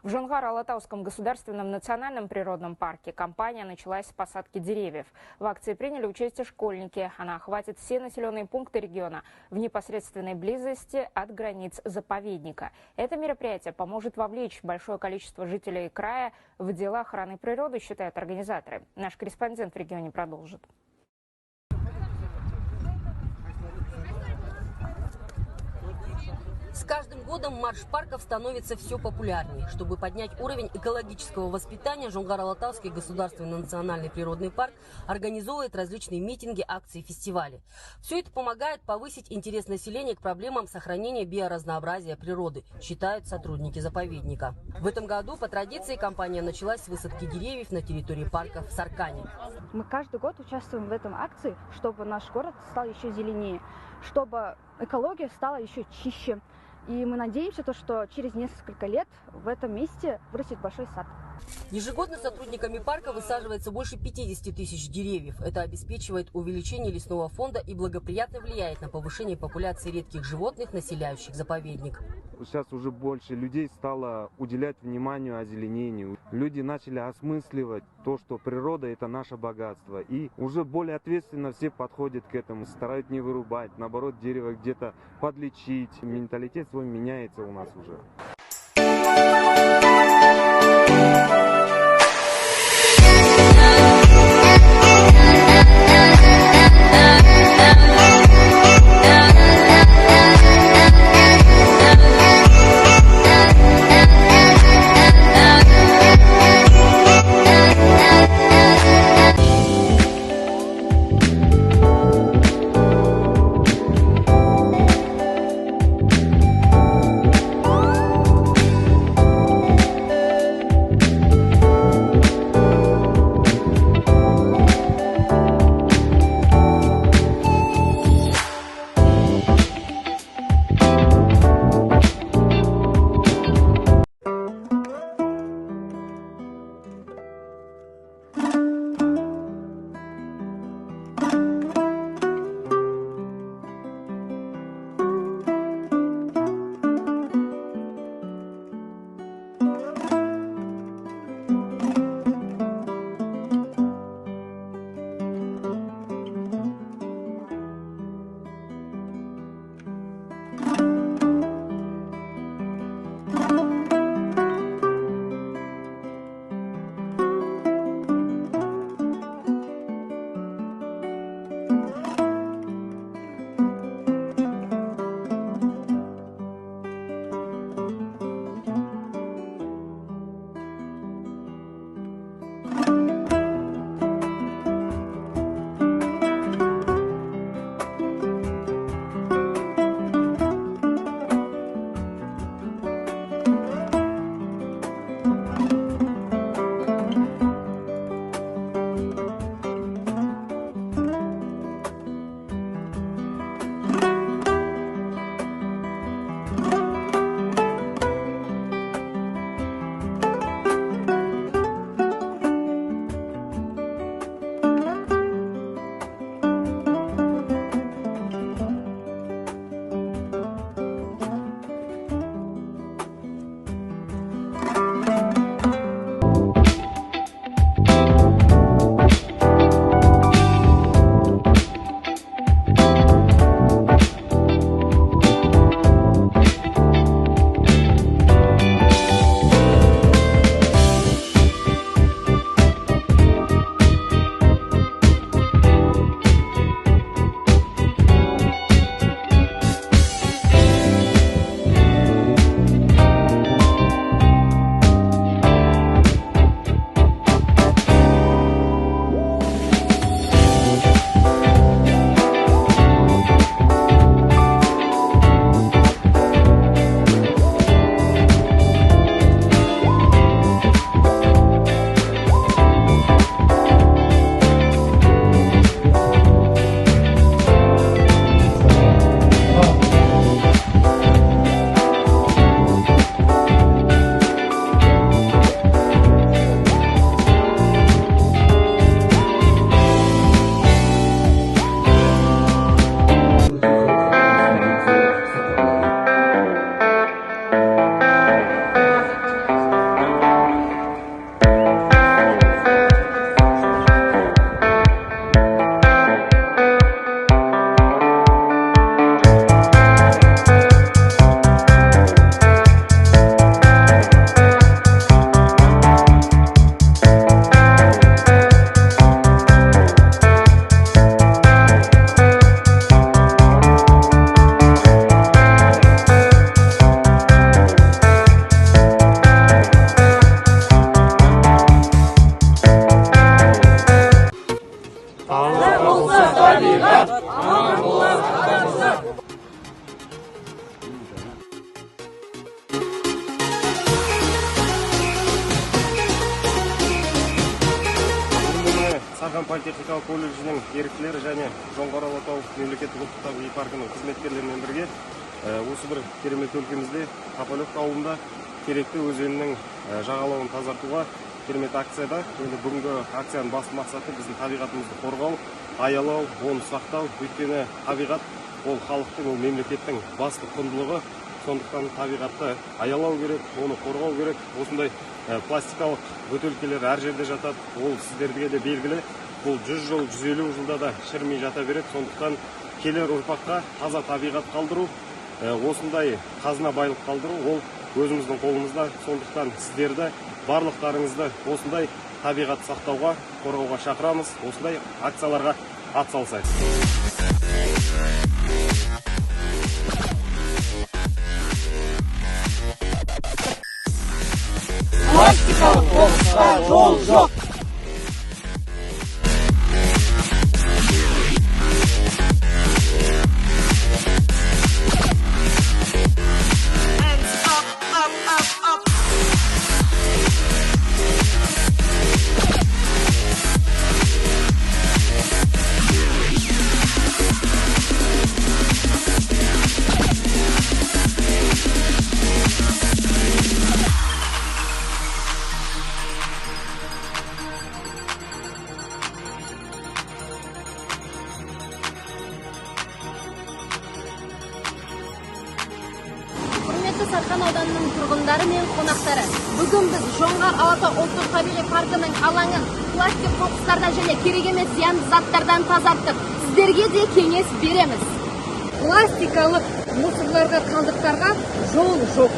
В Жонгар-Алатауском государственном национальном природном парке кампания началась с посадки деревьев. В акции приняли участие школьники. Она охватит все населенные пункты региона в непосредственной близости от границ заповедника. Это мероприятие поможет вовлечь большое количество жителей края в дела охраны природы, считают организаторы. Наш корреспондент в регионе продолжит. С каждым годом марш парков становится все популярнее. Чтобы поднять уровень экологического воспитания, Жонгар-Алатауский государственный национальный природный парк организовывает различные митинги, акции, фестивали. Все это помогает повысить интерес населения к проблемам сохранения биоразнообразия природы, считают сотрудники заповедника. В этом году по традиции кампания началась с высадки деревьев на территории парка в Саркане. Мы каждый год участвуем в этом акции, чтобы наш город стал еще зеленее, чтобы экология стала еще чище. И мы надеемся, что через несколько лет в этом месте вырастет большой сад. Ежегодно сотрудниками парка высаживается больше 50 тысяч деревьев. Это обеспечивает увеличение лесного фонда и благоприятно влияет на повышение популяции редких животных, населяющих заповедник. Сейчас уже больше людей стало уделять вниманию озеленению. Люди начали осмысливать то, что природа – это наше богатство. И уже более ответственно все подходят к этому, стараются не вырубать, наоборот, дерево где-то подлечить. Менталитет свой меняется у нас уже. Сархан политехникалық колледжінің еріктілері және Жоңғар Алатау мемлекеттік ұлттық табиғи паркінің қызметкерлерімен бірге осы бір керемет өлкемізде Тополевка ауылында Теректі өзенінің жағалауын тазартуға керемет акцияда. Енді бүгінгі акцияның басты мақсаты біздің табиғатымызды қорғау, аялау, оны сақтау. Өйткені табиғат ол халықтың, ол мемлекеттің басты құндылығы. Сондықтан табиғатты аялау керек, оны қорғау керек. Осындай пластикалық бөтелкелер әр жерде жатады. Ол сіздерге де белгілі. Бұл 100 жыл, 150 жылда да шірмей жата береді. Сондықтан келер ұрпаққа таза табиғат қалдыру, осындай қазына байлық қалдыру, ол өзіміздің қолымызда. Сондықтан сіздерді, барлықтарыңызды осындай табиғат сақтауға, қорғауға шақырамыз. Осындай акцияларға атсалысайық. Пластикалық қоқысқа жол жоқ. Сарқан ауданының тұрғындары мен қонақтары, бүгін біз Жоңғар Алатау ұлттық табиғи паркінің алаңын пластик қоқыстардан және керек емес зиянды заттардан тазарттық. Сіздерге де кеңес береміз. Пластикалық мусорларға, қалдықтарға жол жоқ.